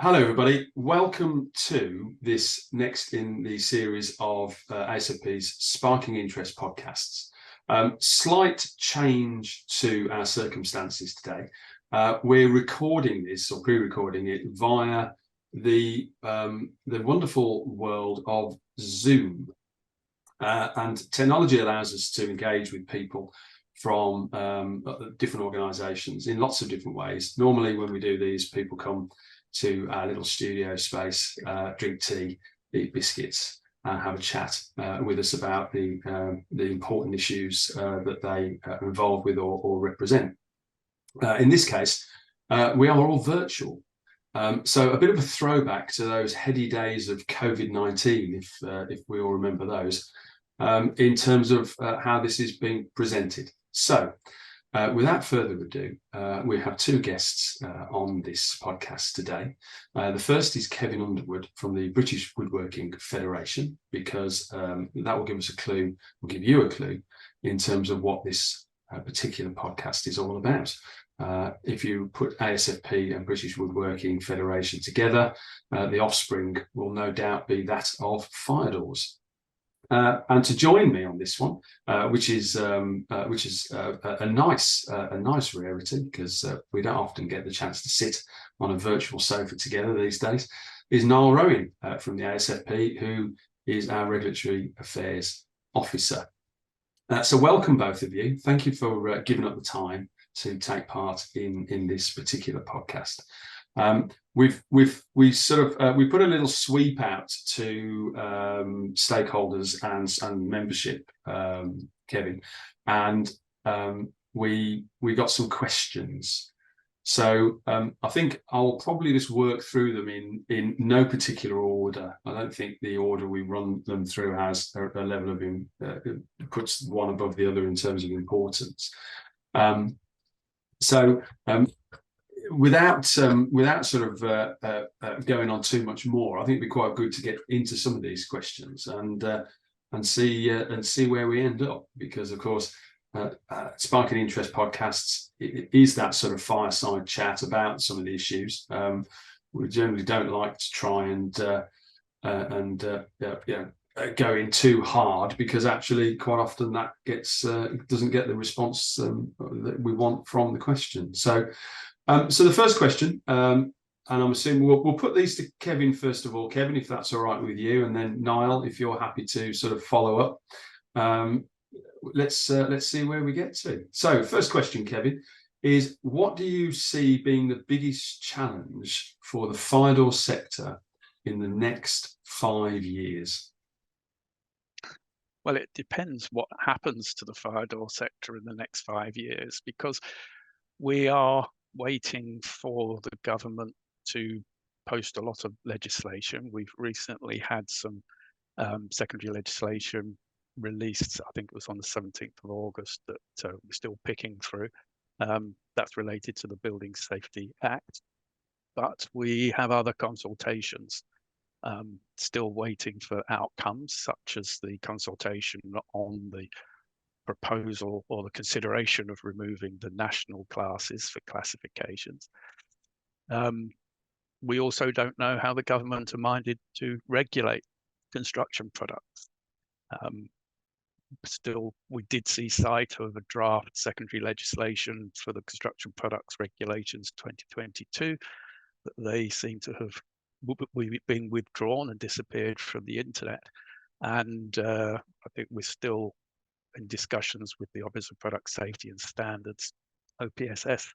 Hello, everybody. Welcome to this next in the series of ASFP's Sparking Interest podcasts. Slight change to our circumstances today. We're recording this or pre-recording it via the wonderful world of Zoom. And technology allows us to engage with people from different organisations in lots of different ways. Normally, when we do these, people come to our little studio space, drink tea, eat biscuits, and have a chat with us about the important issues that they are involved with or represent. In this case, we are all virtual. So a bit of a throwback to those heady days of COVID-19, if we all remember those, in terms of how this is being presented. So without further ado, we have two guests on this podcast today. The first is Kevin Underwood from the British Woodworking Federation, because that will give us a clue, will give you a clue in terms of what this particular podcast is all about. If you put ASFP and British Woodworking Federation together, the offspring will no doubt be that of fire doors. And to join me on this one, which is a nice rarity, because we don't often get the chance to sit on a virtual sofa together these days, is Niall Rowan from the ASFP, who is our Regulatory Affairs Officer. So welcome, both of you. Thank you for giving up the time to take part in this particular podcast. We put a little sweep out to stakeholders and membership, Kevin, and we got some questions. So I think I'll probably just work through them in no particular order. I don't think the order we run them through has a level of puts one above the other in terms of importance. Without sort of going on too much more, I think it'd be quite good to get into some of these questions and see where we end up, because of course Sparking Interest podcasts is that sort of fireside chat about some of the issues. We generally don't like to try and go in too hard, because actually quite often that doesn't get the response that we want from the question. So the first question, and I'm assuming we'll put these to Kevin first of all. Kevin, if that's all right with you, and then Niall, if you're happy to sort of follow up. Let's see where we get to. So first question, Kevin, is what do you see being the biggest challenge for the fire door sector in the next 5 years? Well, it depends what happens to the fire door sector in the next 5 years, because we are waiting for the government to post a lot of legislation. We've recently had some secondary legislation released. I think it was on the 17th of August that we're still picking through. That's related to the Building Safety Act. But we have other consultations still waiting for outcomes, such as the consultation on the proposal or the consideration of removing the national classes for classifications. We also don't know how the government are minded to regulate construction products. Still, we did see sight of a draft secondary legislation for the Construction Products Regulations 2022, that they seem to have been withdrawn and disappeared from the internet. And I think we're still in discussions with the Office of Product Safety and Standards, OPSS,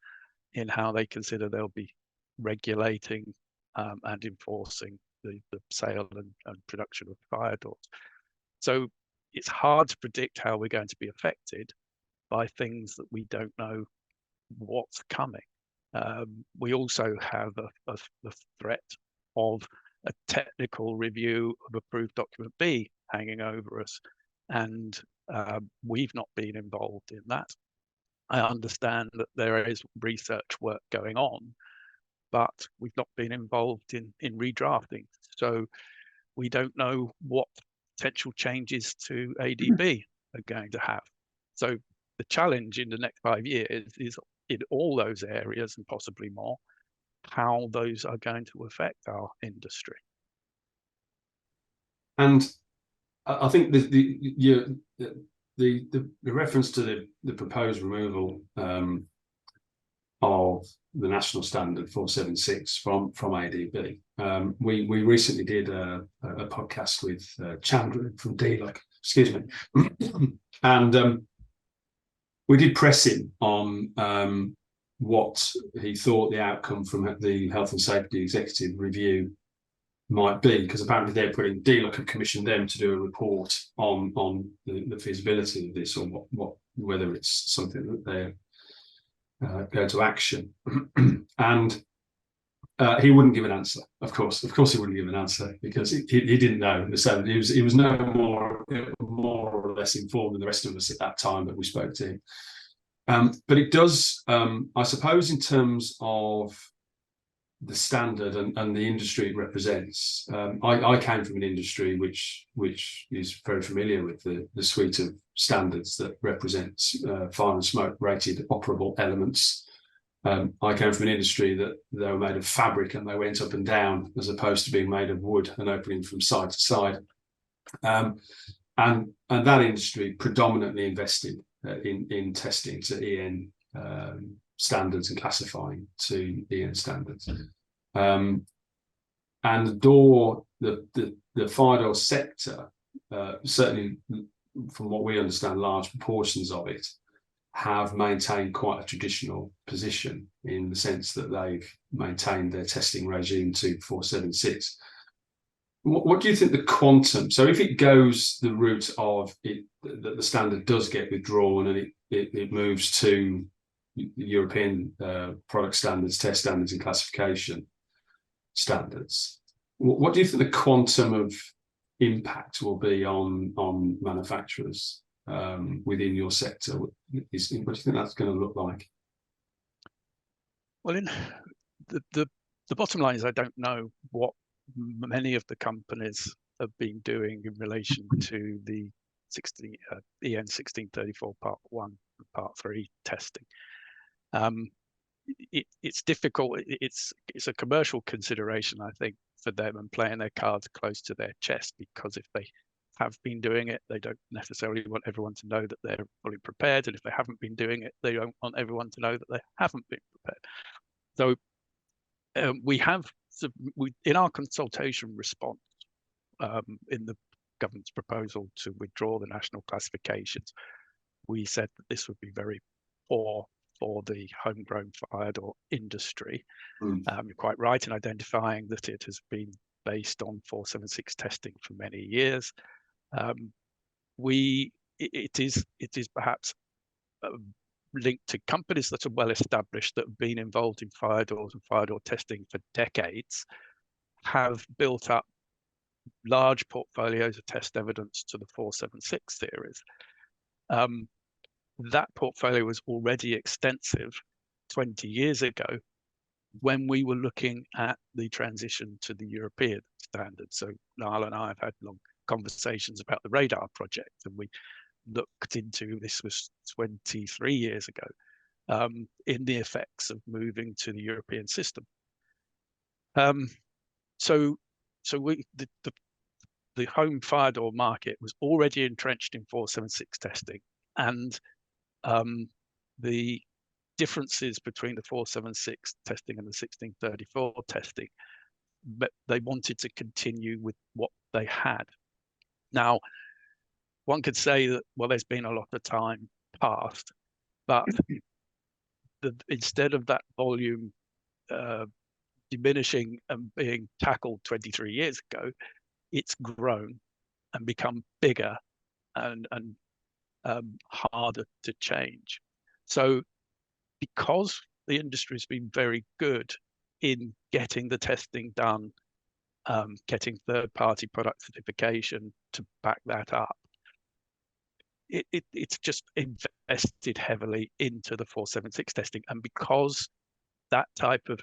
in how they consider they'll be regulating and enforcing the sale and production of fire doors. So it's hard to predict how we're going to be affected by things that we don't know what's coming. We also have the threat of a technical review of Approved Document B hanging over us, and we've not been involved in that. I understand that there is research work going on, but we've not been involved in redrafting. So we don't know what potential changes to ADB are going to have. So the challenge in the next 5 years is in all those areas and possibly more. how those are going to affect our industry. And I think the reference to the proposed removal of the national standard 476 from ADB. We recently did a podcast with Chandler from DLUC, excuse me, and we did press him on what he thought the outcome from the Health and Safety Executive Review might be, because apparently they're putting DLUC have commissioned them to do a report on the feasibility of this, or whether it's something that they're go to action. And he wouldn't give an answer. Of course he wouldn't give an answer, because he didn't know. So he was no more or less informed than the rest of us at that time that we spoke to him. But it does, I suppose, in terms of the standard and the industry it represents. I came from an industry which is very familiar with the suite of standards that represents fire and smoke rated operable elements. I came from an industry that they were made of fabric and they went up and down, as opposed to being made of wood and opening from side to side. And that industry predominantly invested in testing to EN standards and classifying to EN standards. And the fire door sector, certainly from what we understand, large proportions of it have maintained quite a traditional position, in the sense that they've maintained their testing regime to 476. What do you think the quantum? So if it goes the route of it, that the standard does get withdrawn and it moves to European product standards, test standards, and classification standards, what do you think the quantum of impact will be on manufacturers within your sector? What do you think that's going to look like? Well, in the bottom line is, I don't know what many of the companies have been doing in relation to the EN 1634 Part 1 and Part 3 testing. It's difficult. It's a commercial consideration, I think, for them, and playing their cards close to their chest, because if they have been doing it, they don't necessarily want everyone to know that they're fully prepared, and if they haven't been doing it, they don't want everyone to know that they haven't been prepared. So we in our consultation response in the government's proposal to withdraw the national classifications, we said that this would be very poor for the homegrown fire door industry. You're quite right in identifying that it has been based on 476 testing for many years. It is perhaps linked to companies that are well established, that have been involved in fire doors and fire door testing for decades, have built up large portfolios of test evidence to the 476 series. That portfolio was already extensive 20 years ago, when we were looking at the transition to the European standard. So Niall and I have had long conversations about the radar project, and we looked into, this was 23 years ago, in the effects of moving to the European system. So the home fire door market was already entrenched in 476 testing, and the differences between the 476 testing and the 1634 testing, but they wanted to continue with what they had. Now, one could say that, well, there's been a lot of time passed, but instead of that volume diminishing and being tackled 23 years ago, it's grown and become bigger and harder to change. So because the industry's been very good in getting the testing done, getting third-party product certification to back that up, it's just invested heavily into the 476 testing. And because that type of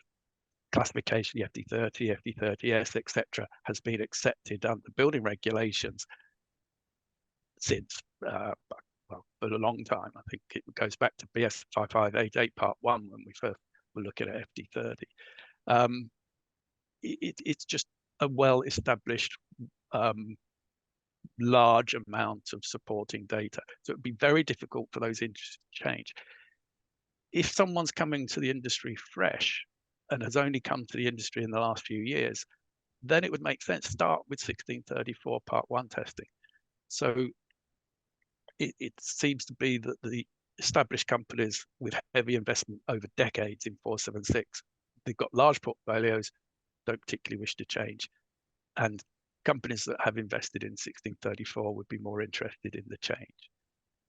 classification, the FD30, FD30S, etc., has been accepted under building regulations since for a long time. I think it goes back to BS 5588 Part 1 when we first were looking at FD30. It's just a well-established large amount of supporting data. So it'd be very difficult for those industries to change. If someone's coming to the industry fresh and has only come to the industry in the last few years, then it would make sense to start with 1634 Part 1 testing. So it seems to be that the established companies with heavy investment over decades in 476, they've got large portfolios, don't particularly wish to change. And companies that have invested in 1634 would be more interested in the change.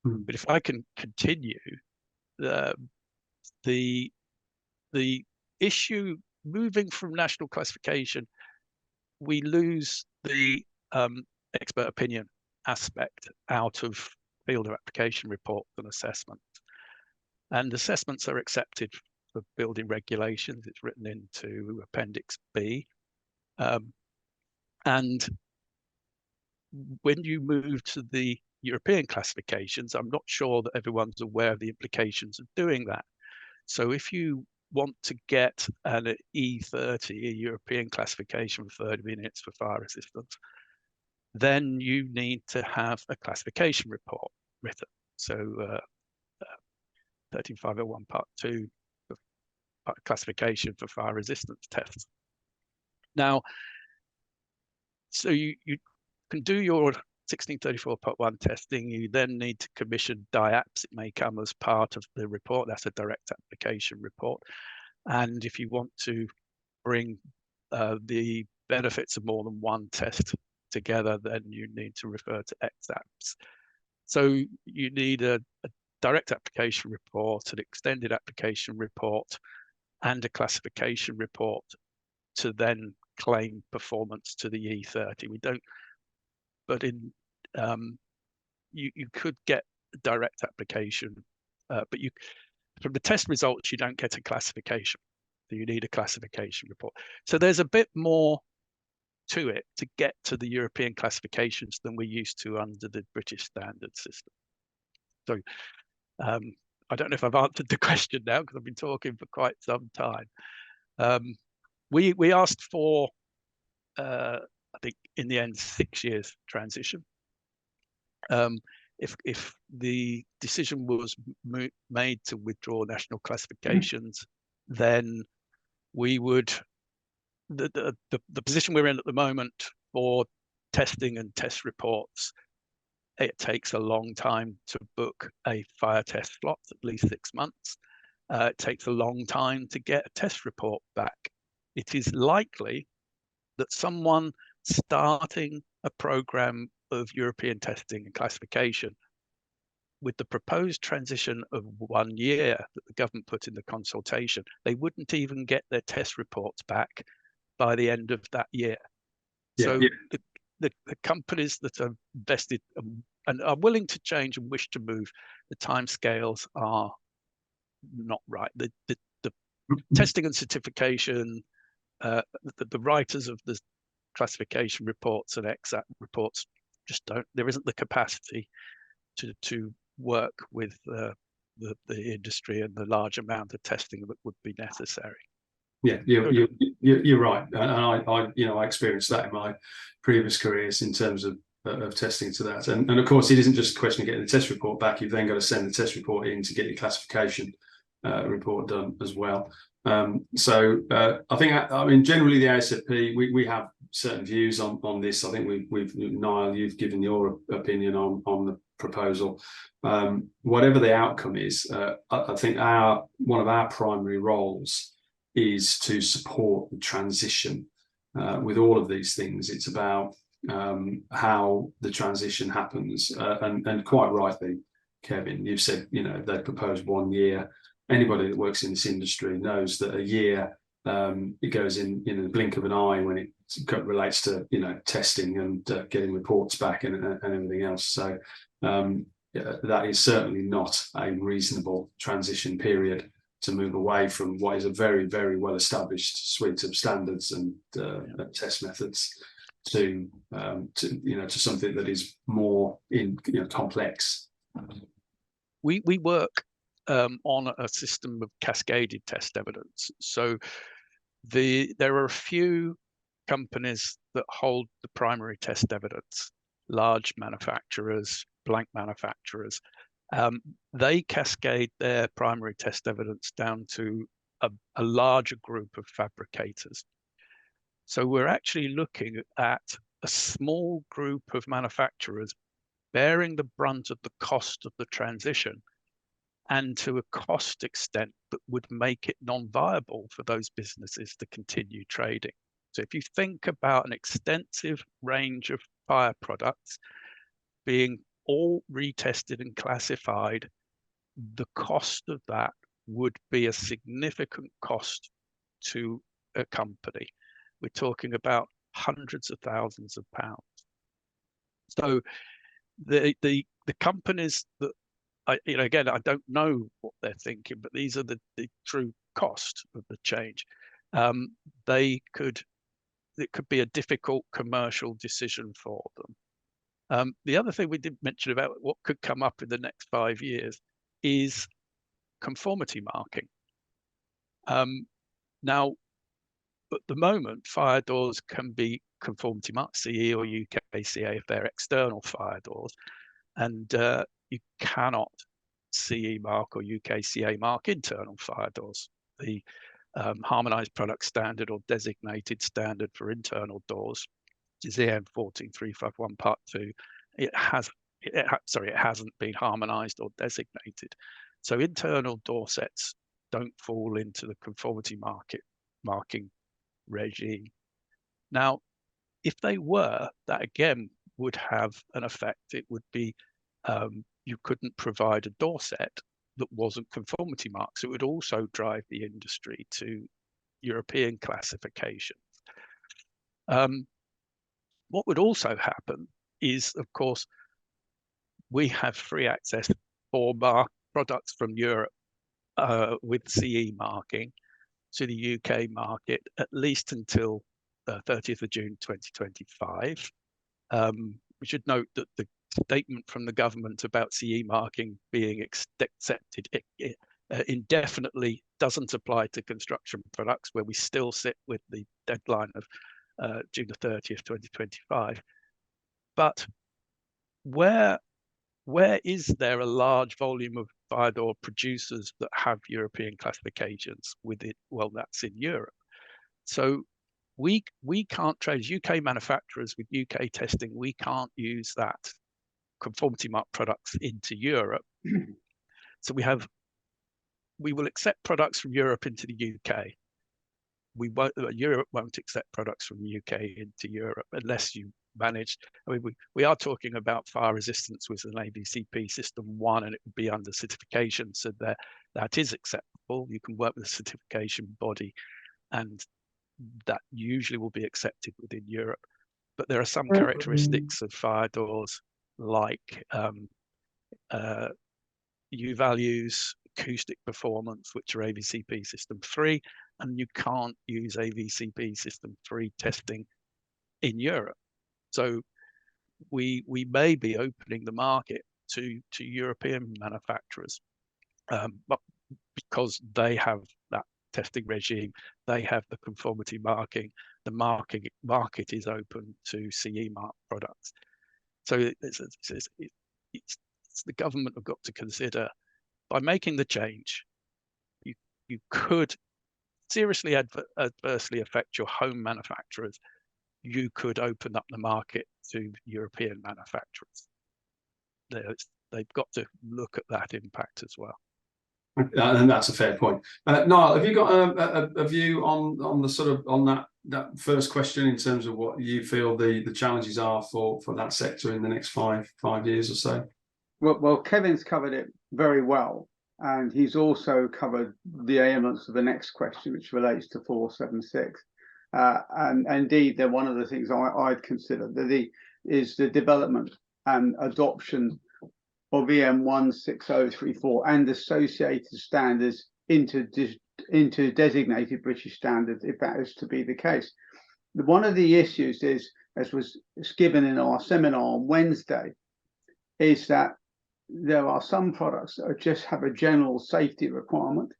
But if I can continue, the issue moving from national classification, we lose the expert opinion aspect out of field of application reports and assessments. And assessments are accepted for building regulations. It's written into Appendix B. And when you move to the European classifications, I'm not sure that everyone's aware of the implications of doing that. So if you want to get an E30, a European classification for 30 minutes for fire resistance, then you need to have a classification report written. So 13501 Part 2 classification for fire resistance tests. Now, so you can do your 1634 Part 1 testing. You then need to commission DIAPs. It may come as part of the report. That's a direct application report. And if you want to bring the benefits of more than one test together, then you need to refer to EXAPs. So you need a direct application report, an extended application report, and a classification report to then claim performance to the E30. We don't, but in you could get a direct application, but from the test results you don't get a classification. So you need a classification report. So there's a bit more to it to get to the European classifications than we're used to under the British standard system. So I don't know if I've answered the question now because I've been talking for quite some time. We asked for, I think in the end, 6 years transition. If the decision was made to withdraw national classifications, then we would, the position we're in at the moment for testing and test reports, it takes a long time to book a fire test slot, at least 6 months. It takes a long time to get a test report back. It is likely that someone starting a program of European testing and classification with the proposed transition of 1 year that the government put in the consultation, they wouldn't even get their test reports back by the end of that year. So the companies that are invested and are willing to change and wish to move, the timescales are not right. The testing and certification, the writers of the classification reports and EXAP reports just don't, there isn't the capacity to work with the industry and the large amount of testing that would be necessary. Yeah, you're right, and I experienced that in my previous careers in terms of testing to that, and of course it isn't just a question of getting the test report back. You've then got to send the test report in to get your classification report done as well. So I think, I mean, generally the ASFP, we have certain views on this. I think Niall, you've given your opinion on the proposal. Whatever the outcome is, I think one of our primary roles is to support the transition with all of these things. It's about how the transition happens, and quite rightly, Kevin, you've said, they proposed 1 year. Anybody that works in this industry knows that a year, it goes in the blink of an eye when it relates to testing and getting reports back and everything else. So that is certainly not a reasonable transition period to move away from what is a very, very well established suite of standards and test methods to something that is more complex. We work on a system of cascaded test evidence. So There are a few companies that hold the primary test evidence, large manufacturers, blank manufacturers. They cascade their primary test evidence down to a larger group of fabricators. So we're actually looking at a small group of manufacturers bearing the brunt of the cost of the transition, and to a cost extent that would make it non-viable for those businesses to continue trading. So if you think about an extensive range of fire products being all retested and classified, the cost of that would be a significant cost to a company. We're talking about hundreds of thousands of pounds. So the companies that again, I don't know what they're thinking, but these are the true cost of the change. It could be a difficult commercial decision for them. The other thing we didn't mention about what could come up in the next 5 years is conformity marking. Now, at the moment, fire doors can be conformity marked CE or UKCA if they're external fire doors, and you cannot CE mark or UKCA mark internal fire doors. The harmonized product standard or designated standard for internal doors, which is EN 14351 Part 2, it hasn't been harmonized or designated. So internal door sets don't fall into the conformity marking regime. Now, if they were, that again would have an effect. It would be you couldn't provide a door set that wasn't conformity marked. So it would also drive the industry to European classification. What would also happen is, of course, we have free access for products from Europe with CE marking to the UK market, at least until 30th of June 2025. We should note that the statement from the government about CE marking being accepted indefinitely doesn't apply to construction products, where we still sit with the deadline of June the 30th, 2025. But where is there a large volume of fire door producers that have European classifications with it? Well, that's in Europe. So we can't trade as UK manufacturers with UK testing. We can't use that conformity mark products into Europe. So we will accept products from Europe into the UK. Europe won't accept products from the UK into Europe unless you manage. I mean, we are talking about fire resistance with an AVCP system 1, and it would be under certification, so that is acceptable. You can work with a certification body, and that usually will be accepted within Europe. But there are some characteristics of fire doors, like U values, acoustic performance, which are AVCP system 3, and you can't use AVCP system 3 testing in Europe. So we may be opening the market to European manufacturers, but because they have that testing regime, they have the conformity marking, the market is open to CE mark products. So it's the government have got to consider, by making the change, you could seriously adversely affect your home manufacturers. You could open up the market to European manufacturers. They've got to look at that impact as well. And that's a fair point. Niall, have you got a view on the sort of on that first question in terms of what you feel the challenges are for that sector in the next five years or so? Well, Kevin's covered it very well, and he's also covered the elements of the next question, which relates to 476. And indeed, they're one of the things I'd consider is the development and adoption of EN 16034 and associated standards into designated British standards, if that is to be the case. One of the issues is, as was given in our seminar on Wednesday, is that there are some products that just have a general safety requirement.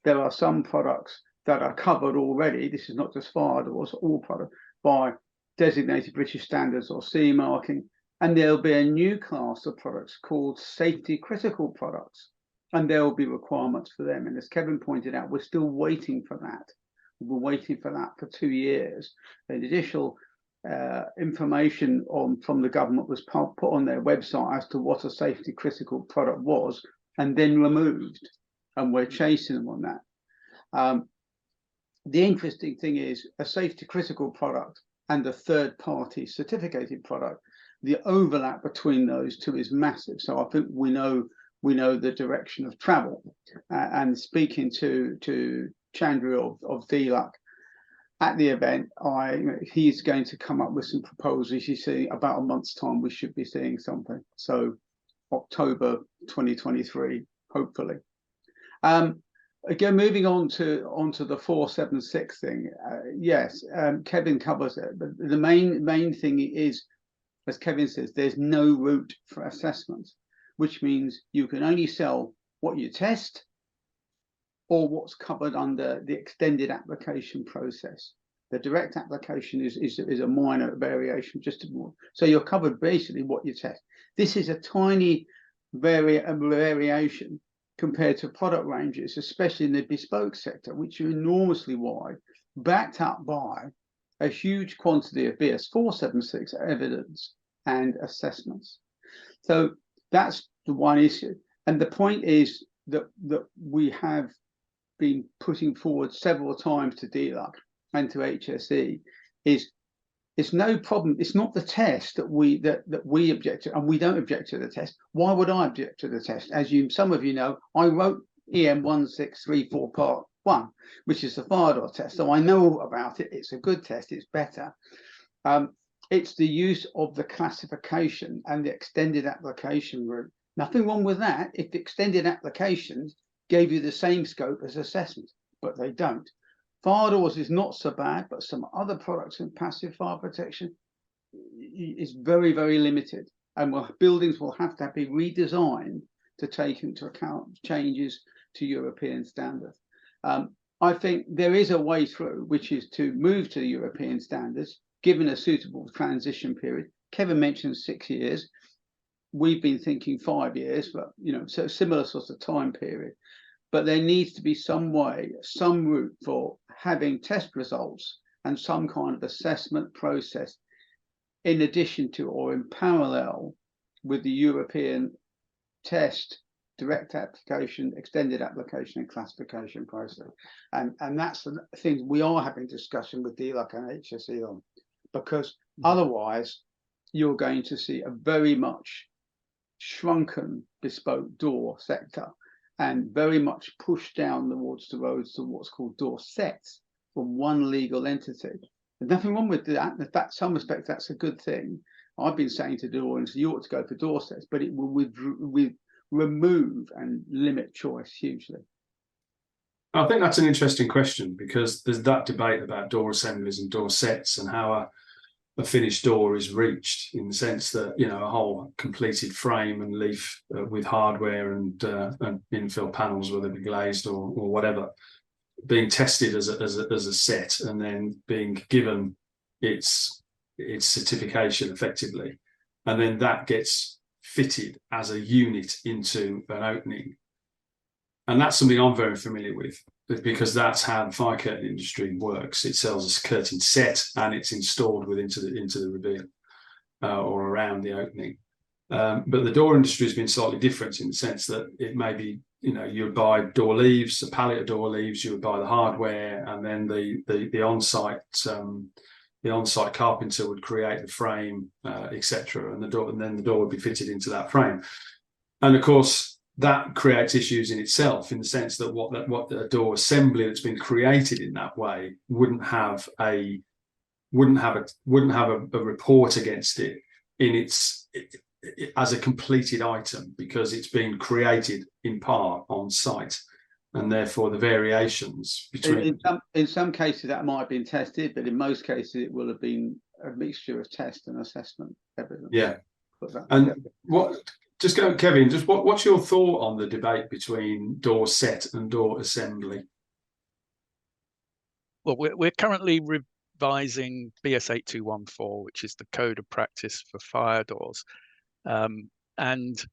There are some products that are covered already. This is not just fire doors, all products by designated British standards or CE marking. And there'll be a new class of products called safety critical products, and there will be requirements for them. And as Kevin pointed out, we're still waiting for that. We're waiting for that for 2 years. And additional information from the government was put on their website as to what a safety critical product was, and then removed. And we're chasing them on that. The interesting thing is a safety critical product and a third party certificated product, the overlap between those two is massive. So I think we know the direction of travel. And speaking to Chandra of DLUC at the event, he's going to come up with some proposals. You see, about a month's time, we should be seeing something. So October 2023, hopefully. Again, moving on to the 476 thing. Yes, Kevin covers it, but the main thing is, as Kevin says, there's no route for assessment, which means you can only sell what you test or what's covered under the extended application process. The direct application is a minor variation, so you're covered basically what you test. This is a tiny variation compared to product ranges, especially in the bespoke sector, which are enormously wide, backed up by a huge quantity of BS476 evidence and assessments. So that's the one issue. And the point is that we have been putting forward several times to DLUC and to HSE is it's no problem. It's not the test that we object to, and we don't object to the test. Why would I object to the test? As some of you know, I wrote EM 1634 Part 1, which is the fire door test. So I know about it. It's a good test. It's better. It's the use of the classification and the extended application route. Nothing wrong with that if the extended applications gave you the same scope as assessment, but they don't. Fire doors is not so bad, but some other products in passive fire protection is very, very limited. And buildings will have to be redesigned to take into account changes to European standards. I think there is a way through, which is to move to the European standards, given a suitable transition period. Kevin mentioned 6 years. We've been thinking 5 years, but so similar sort of time period. But there needs to be some way, some route for having test results and some kind of assessment process in addition to or in parallel with the European test, direct application, extended application and classification process. And that's the thing we are having discussion with DLUC and HSE on, because otherwise you're going to see a very much shrunken bespoke door sector and very much pushed down towards the roads to what's called door sets from one legal entity. There's nothing wrong with that. In fact, in some respects, that's a good thing. I've been saying to door owners, you ought to go for door sets, but it will remove and limit choice hugely. I think that's an interesting question, because there's that debate about door assemblies and door sets and how a finished door is reached, in the sense that a whole completed frame and leaf with hardware and infill panels, whether it be glazed or whatever, being tested as a set and then being given its certification effectively, and then that gets fitted as a unit into an opening. And that's something I'm very familiar with, because that's how the fire curtain industry works. It sells a curtain set and it's installed into the reveal or around the opening. But the door industry has been slightly different, in the sense that it may be, you would buy door leaves, a pallet of door leaves, you would buy the hardware, and then the on-site carpenter would create the frame, etc., and then the door would be fitted into that frame. And of course, that creates issues in itself, in the sense that what the door assembly that's been created in that way wouldn't have a report against it as a completed item, because it's been created in part on site, and therefore the variations between in some cases that might have been tested, but in most cases it will have been a mixture of test and assessment evidence. Yeah. And Kevin, what's your thought on the debate between door set and door assembly? Well, we're currently revising BS 8214, which is the code of practice for fire doors, and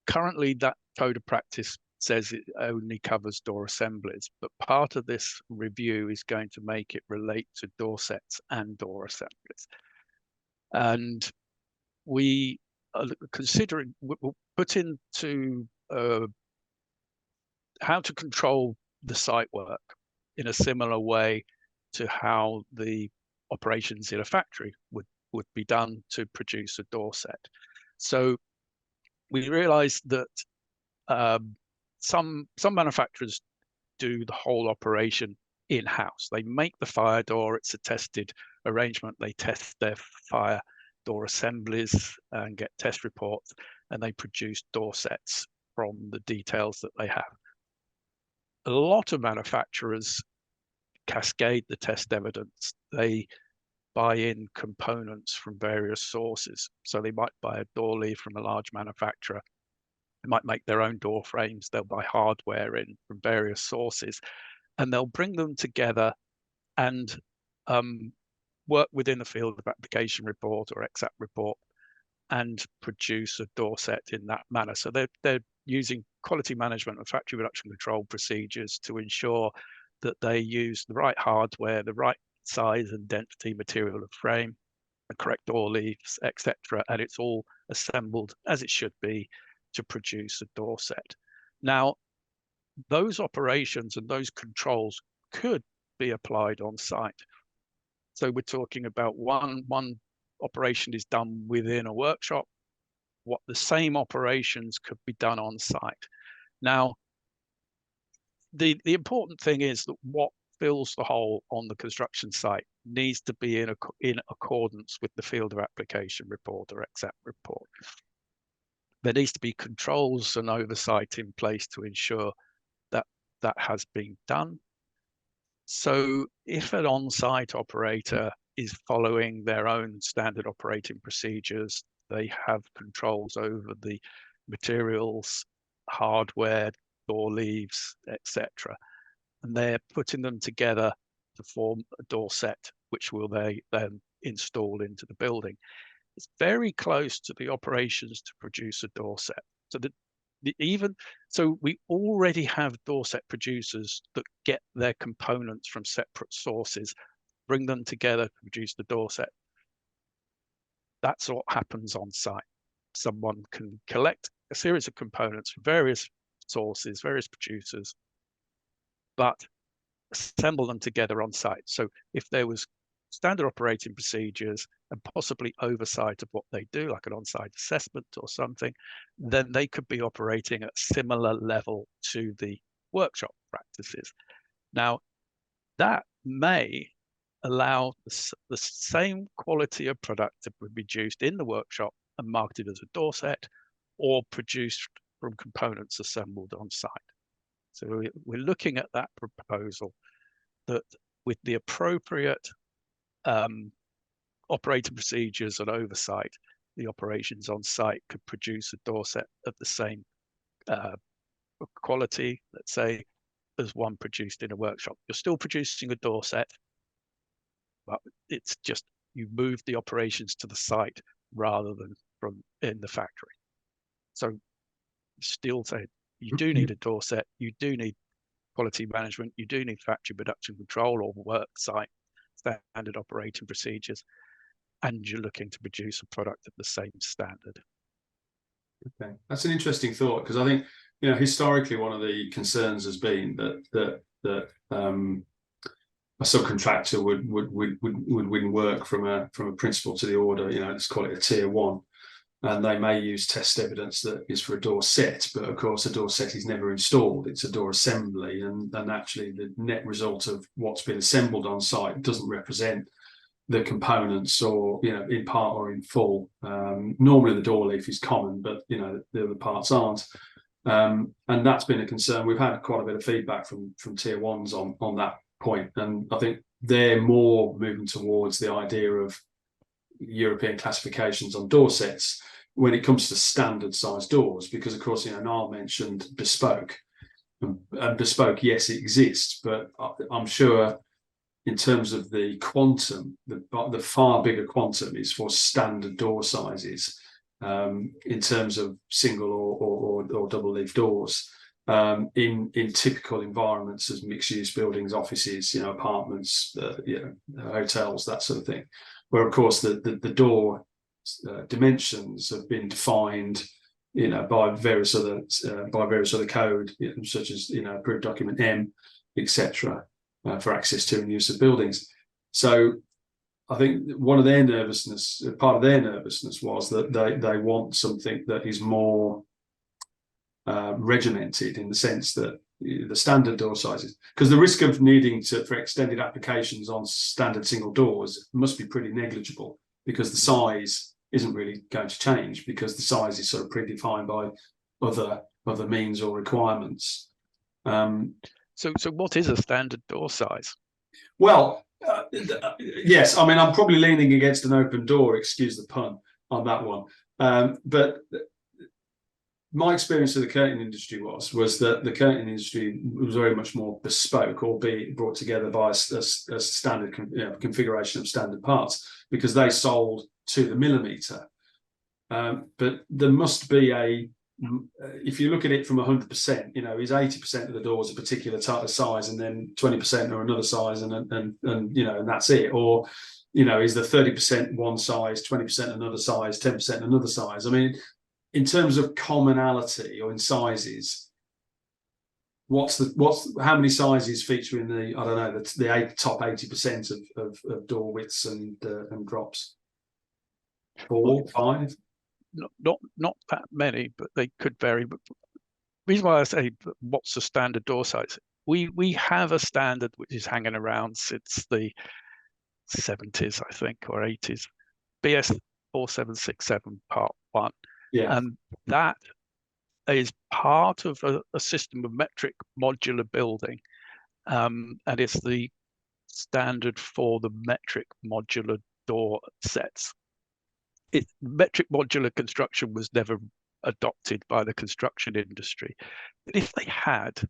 currently that code of practice says it only covers door assemblies, but part of this review is going to make it relate to door sets and door assemblies. And we are considering, we'll put into how to control the site work in a similar way to how the operations in a factory would be done to produce a door set. So we realized that some manufacturers do the whole operation in-house. They make the fire door, it's a tested arrangement. They test their fire door assemblies and get test reports, and they produce door sets from the details that they have. A lot of manufacturers cascade the test evidence. They buy in components from various sources. So they might buy a door leaf from a large manufacturer. They might make their own door frames. They'll buy hardware in from various sources, and they'll bring them together and work within the field of application report or EXAP report and produce a door set in that manner. So they're using quality management and factory reduction control procedures to ensure that they use the right hardware, the right size and density material of frame, the correct door leaves, etc., and it's all assembled as it should be to produce a door set. Now, those operations and those controls could be applied on site. So we're talking about one operation is done within a workshop. What the same operations could be done on site. Now, the important thing is that what fills the hole on the construction site needs to be in accordance with the field of application report or EXAP report. There needs to be controls and oversight in place to ensure that that has been done. So if an on-site operator is following their own standard operating procedures, they have controls over the materials, hardware, door leaves, etc., and they're putting them together to form a door set, which will they then install into the building. It's very close to the operations to produce a door set. So we already have door set producers that get their components from separate sources, bring them together to produce the door set. That's what happens on site. Someone can collect a series of components from various sources, various producers, but assemble them together on site. So if there was standard operating procedures and possibly oversight of what they do, like an on-site assessment or something, then they could be operating at a similar level to the workshop practices. Now, that may allow the same quality of product to be produced in the workshop and marketed as a door set, or produced from components assembled on site. So we're looking at that proposal that with the appropriate operating procedures and oversight, the operations on site could produce a door set of the same quality, let's say, as one produced in a workshop. You're still producing a door set, but it's just you move the operations to the site rather than from in the factory. So still say you do need a door set, you do need quality management, you do need factory production control or work site standard operating procedures, and you're looking to produce a product of the same standard. Okay, that's an interesting thought, because I think, you know, historically one of the concerns has been that a subcontractor would win work from a principal to the order. You know, let's call it a tier one, and they may use test evidence that is for a door set, but of course a door set is never installed. It's a door assembly, and actually the net result of what's been assembled on site doesn't represent the components, or, you know, in part or in full. Normally the door leaf is common, but, you know, the other parts aren't. And that's been a concern. We've had quite a bit of feedback from tier ones on that point, and I think they're more moving towards the idea of European classifications on door sets when it comes to standard size doors, because of course, you know, Niall mentioned bespoke. and bespoke, yes, it exists, but I'm sure in terms of the quantum, the far bigger quantum is for standard door sizes, in terms of single or double leaf doors, in typical environments as mixed-use buildings, offices, apartments, hotels, that sort of thing. Where of course the door dimensions have been defined, by various other code, such as approved document M, etc., for access to and use of buildings. So I think part of their nervousness was that they want something that is more regimented, in the sense that the standard door sizes, because the risk of needing for extended applications on standard single doors must be pretty negligible, because the size isn't really going to change, because the size is sort of predefined by other means or requirements. So what is a standard door size? Well, yes, I mean, I'm probably leaning against an open door, excuse the pun on that one. But my experience of the curtain industry was that the curtain industry was very much more bespoke, albeit brought together by a standard configuration of standard parts, because they sold to the millimeter. But there must be if you look at it from 100%, is 80% of the doors a particular type of size, and then 20% are another size, and that's it, or is the 30% one size, 20% another size, 10% another size? I mean, in terms of commonality or in sizes, how many sizes feature in the top 80% of door widths and drops? 4, 5? Not that many, but they could vary. But the reason why I say what's the standard door size, we have a standard which is hanging around since the 70s, I think, or 80s, BS 4767 Part 1. Yeah. And that is part of a system of metric modular building, and it's the standard for the metric modular door sets. Metric modular construction was never adopted by the construction industry. But if they had,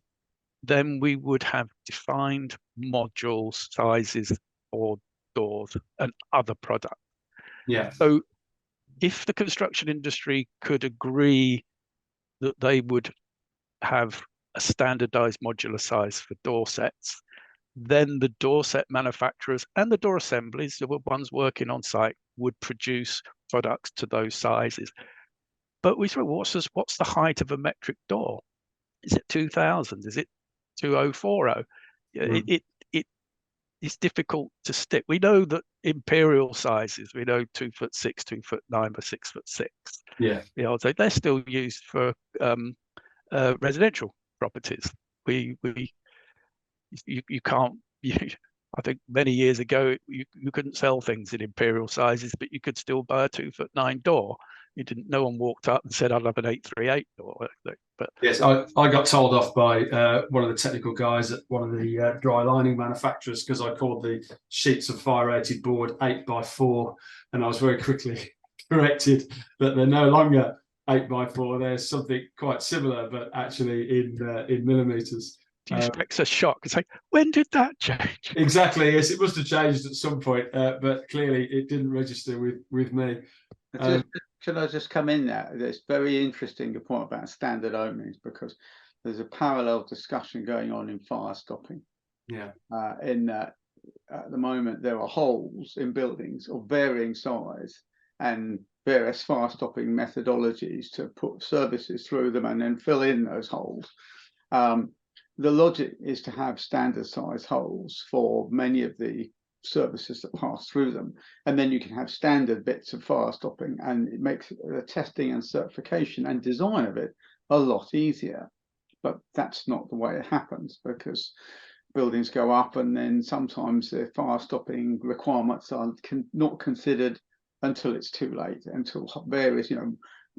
then we would have defined module sizes for doors and other products. Yeah. So if the construction industry could agree that they would have a standardized modular size for door sets, then the door set manufacturers and the door assemblies, the ones working on site, would produce products to those sizes. But we thought, what's the height of a metric door? Is it 2000? Is it 2040? It's difficult to stick. We know that imperial sizes, we know 2'6", 2'9" by 6'6". Yeah. They're still used for residential properties. You can't. I think many years ago you couldn't sell things in imperial sizes, but you could still buy a 2'9" door. No one walked up and said, "I'd love an 838" door. But yes, I got told off by one of the technical guys at one of the dry lining manufacturers, because I called the sheets of fire rated board 8x4, and I was very quickly corrected that they're no longer 8x4. There's something quite similar, but actually in millimeters. Do you expect a shock? It's like, when did that change? Exactly. Yes, it must have changed at some point, but clearly it didn't register with me. Should I just come in there? It's very interesting, the point about standard openings, because there's a parallel discussion going on in fire stopping. Yeah. In that, at the moment, there are holes in buildings of varying size and various fire stopping methodologies to put services through them and then fill in those holes. The logic is to have standard size holes for many of the services that pass through them, and then you can have standard bits of fire stopping, and it makes the testing and certification and design of it a lot easier. But that's not the way it happens, because buildings go up and then sometimes the fire stopping requirements are not considered until it's too late, until various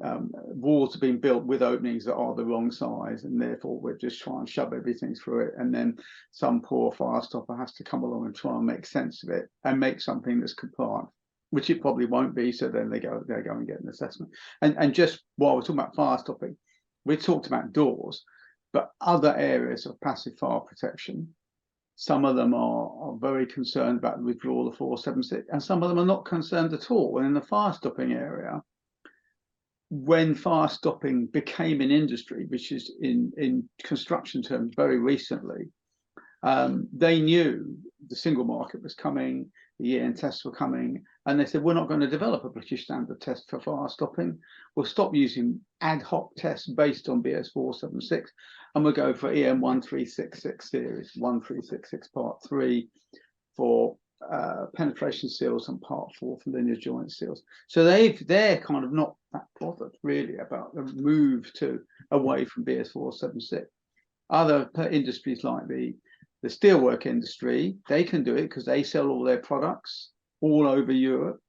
walls have been built with openings that are the wrong size, and therefore we're just trying to shove everything through it, and then some poor fire stopper has to come along and try and make sense of it and make something that's compliant, which it probably won't be. So then they go and get an assessment. And just while we're talking about fire stopping, we talked about doors. but other areas of passive fire protection, some of them are very concerned about the withdrawal of 476, and some of them are not concerned at all. And in the fire stopping area, when fire stopping became an industry, which is in construction terms very recently, they knew the single market was coming, the EN tests were coming, and they said, we're not going to develop a British standard test for fire stopping. We'll stop using ad hoc tests based on BS 476, and we'll go for EN 1366 series, 1366 part 3 for penetration seals and part 4 for linear joint seals. So they're kind of not that bothered really about the move away from BS 476. Other industries like the steelwork industry, they can do it because they sell all their products all over Europe,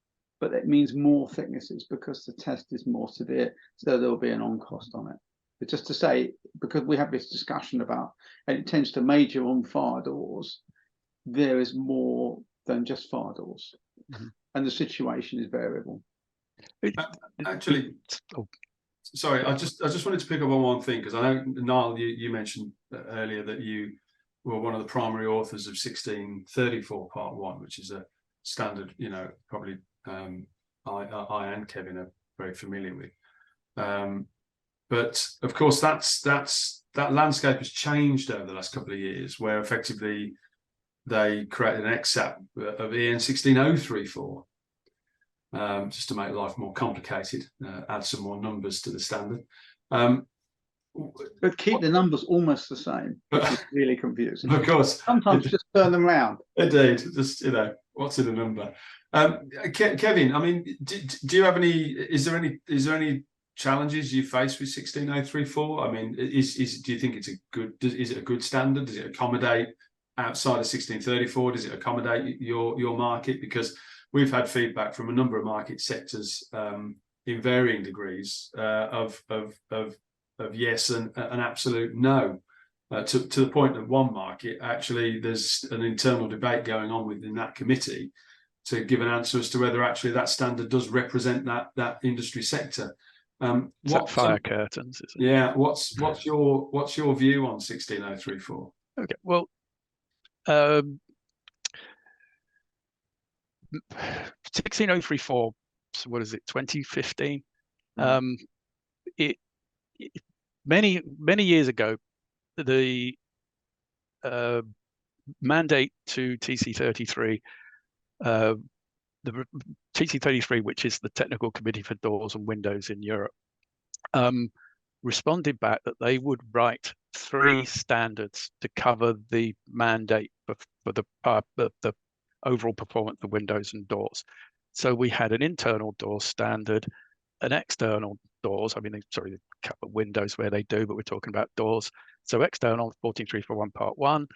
but it means more thicknesses because the test is more severe, so there'll be an on-cost on it. But just to say, because we have this discussion about, and it tends to major on fire doors, there is more than just fire doors, and the situation is variable. Actually, sorry, I just wanted to pick up on one thing, because I know, Niall, you mentioned earlier that you were one of the primary authors of 1634 part 1, which is a standard, you know, probably I and Kevin are very familiar with. But of course, that landscape has changed over the last couple of years, where effectively they created an exap of EN 16034, just to make life more complicated, add some more numbers to the standard. But keep the numbers almost the same, which is really confusing. Of course. Sometimes just turn them around. Indeed, just, you know, what's in a number? Kevin, I mean, do you have any? Is there any challenges you face with 16034? I mean, do you think it's is it a good standard? Does it accommodate outside of 1634? Does it accommodate your market? Because we've had feedback from a number of market sectors in varying degrees of yes and an absolute no, to the point that one market, actually there's an internal debate going on within that committee to give an answer as to whether actually that standard does represent that industry sector. Fire curtains, is it? Yeah, what's your view on 16034? Okay, well, 16034, so what is it, 2015? Many years ago, the mandate to TC33, the TC33, which is the Technical Committee for Doors and Windows in Europe, responded back that they would write 3 standards to cover the mandate for the overall performance of windows and doors. So we had an internal door standard, an external doors. I mean, sorry, a couple of windows where they do, but we're talking about doors. So external 14341 part 1,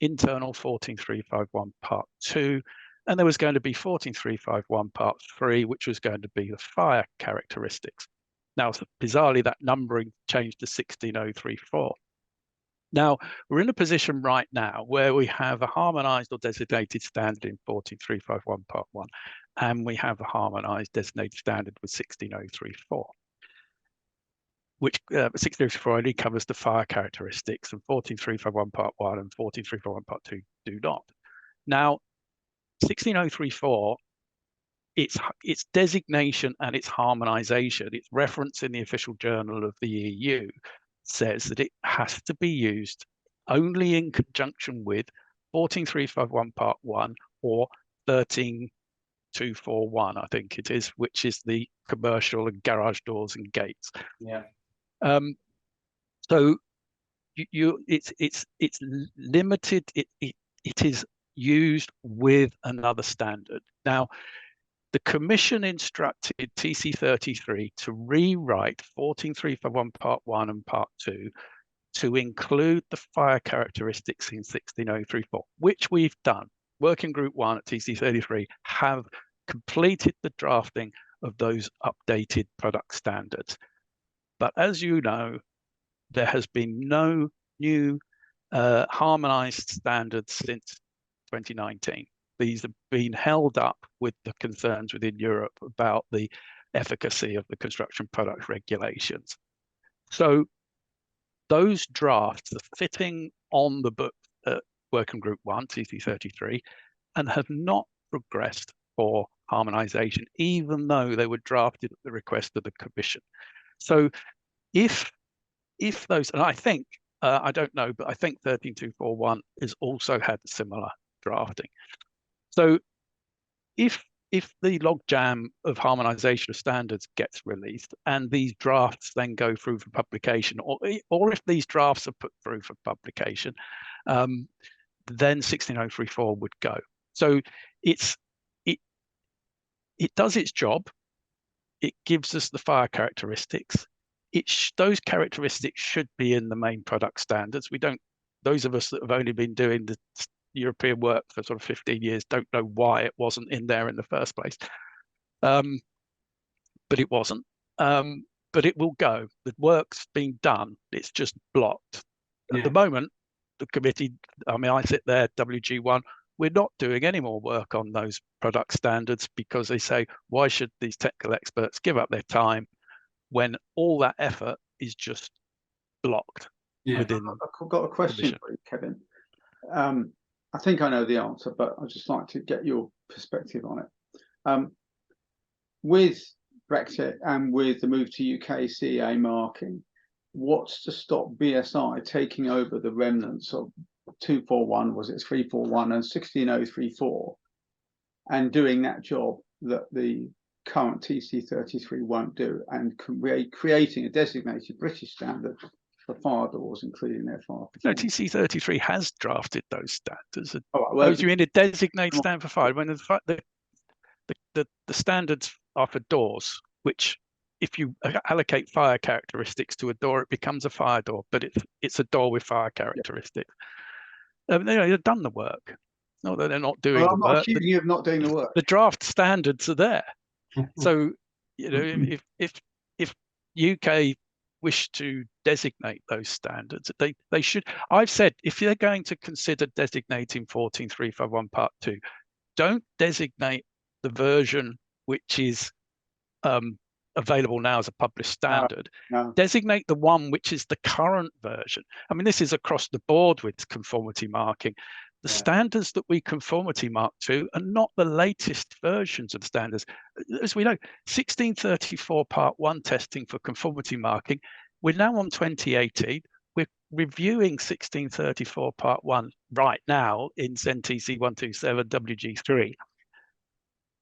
internal 14351 part 2, and there was going to be 14351 part 3, which was going to be the fire characteristics. Now, bizarrely, that numbering changed to 16034. Now, we're in a position right now where we have a harmonized or designated standard in 14351 part 1, and we have a harmonized designated standard with 16034, which 16034 only covers the fire characteristics, and 14351 part 1 and 14351 part 2 do not. Now, 16034, its designation and its harmonization, its reference in the official journal of the EU, says that it has to be used only in conjunction with 14351 part 1 or 13241, I think it is, which is the commercial and garage doors and gates. Yeah. So it's limited. It is used with another standard. Now, the Commission instructed TC33 to rewrite 14351 part 1 and part 2 to include the fire characteristics in 16034, which we've done. Working Group 1 at TC33 have completed the drafting of those updated product standards. But as you know, there has been no new harmonized standards since 2019. These have been held up with the concerns within Europe about the efficacy of the construction product regulations. So those drafts are sitting on the book Working Group 1, TC33, and have not progressed for harmonisation, even though they were drafted at the request of the Commission. So if those, and I think, I don't know, but I think 13241 has also had similar drafting. So if the logjam of harmonisation of standards gets released and these drafts then go through for publication, or if these drafts are put through for publication, then 16034 would go. So it does its job. It gives us the fire characteristics. Those characteristics should be in the main product standards. We don't, those of us that have only been doing the European work for sort of 15 years don't know why it wasn't in there in the first place. But it wasn't. But it will go. The work's been done. It's just blocked. At the moment, the committee, I mean, I sit there, WG1, we're not doing any more work on those product standards because they say, why should these technical experts give up their time when all that effort is just blocked within? I've got a question for you, Kevin. I think I know the answer, but I'd just like to get your perspective on it. With Brexit and with the move to UK CA marking, what's to stop BSI taking over the remnants of 241, was it 341 and 16034, and doing that job that the current TC33 won't do, and creating a designated British standard for fire doors, including their fire protection? No, TC33 has drafted those standards. Well, you mean a designated standard for fire? When the standards are for doors, which if you allocate fire characteristics to a door, it becomes a fire door, but it's a door with fire characteristics. They've done the work. Not that they're not doing the work. I'm not accusing you of not doing the work. The draft standards are there. So, if UK wish to designate those standards, they should. I've said if they're going to consider designating 14351 Part 2, don't designate the version which is available now as a published standard. No. Designate the one which is the current version. I mean, this is across the board with conformity marking. The standards that we conformity mark to are not the latest versions of the standards. As we know, 1634 Part 1 testing for conformity marking, we're now on 2018. We're reviewing 1634 Part 1 right now in ZEN-TC 127 WG3.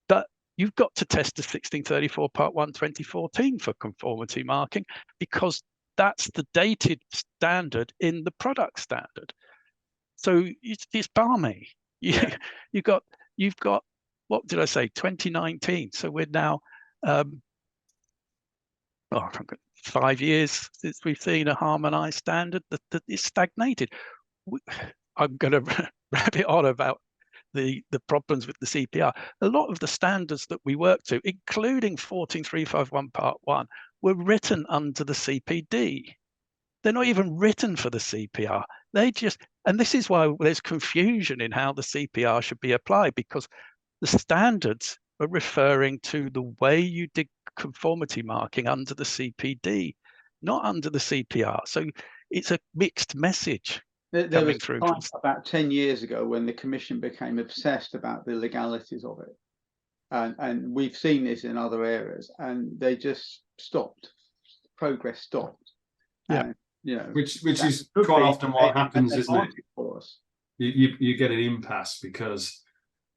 But you've got to test the 1634 Part 1 2014 for conformity marking, because that's the dated standard in the product standard. So it's balmy. You've got what did I say? 2019. So we're now 5 years since we've seen a harmonised standard that is stagnated. I'm going to wrap it on about the problems with the CPR. A lot of the standards that we work to, including 14351 Part 1, were written under the CPD. They're not even written for the CPR. And this is why there's confusion in how the CPR should be applied, because the standards are referring to the way you did conformity marking under the CPD, not under the CPR. So it's a mixed message. There was a time about 10 years ago when the Commission became obsessed about the legalities of it. And we've seen this in other areas, and they just stopped. Progress stopped. Yeah. And, which is quite often what happens, isn't it? For us. You get an impasse because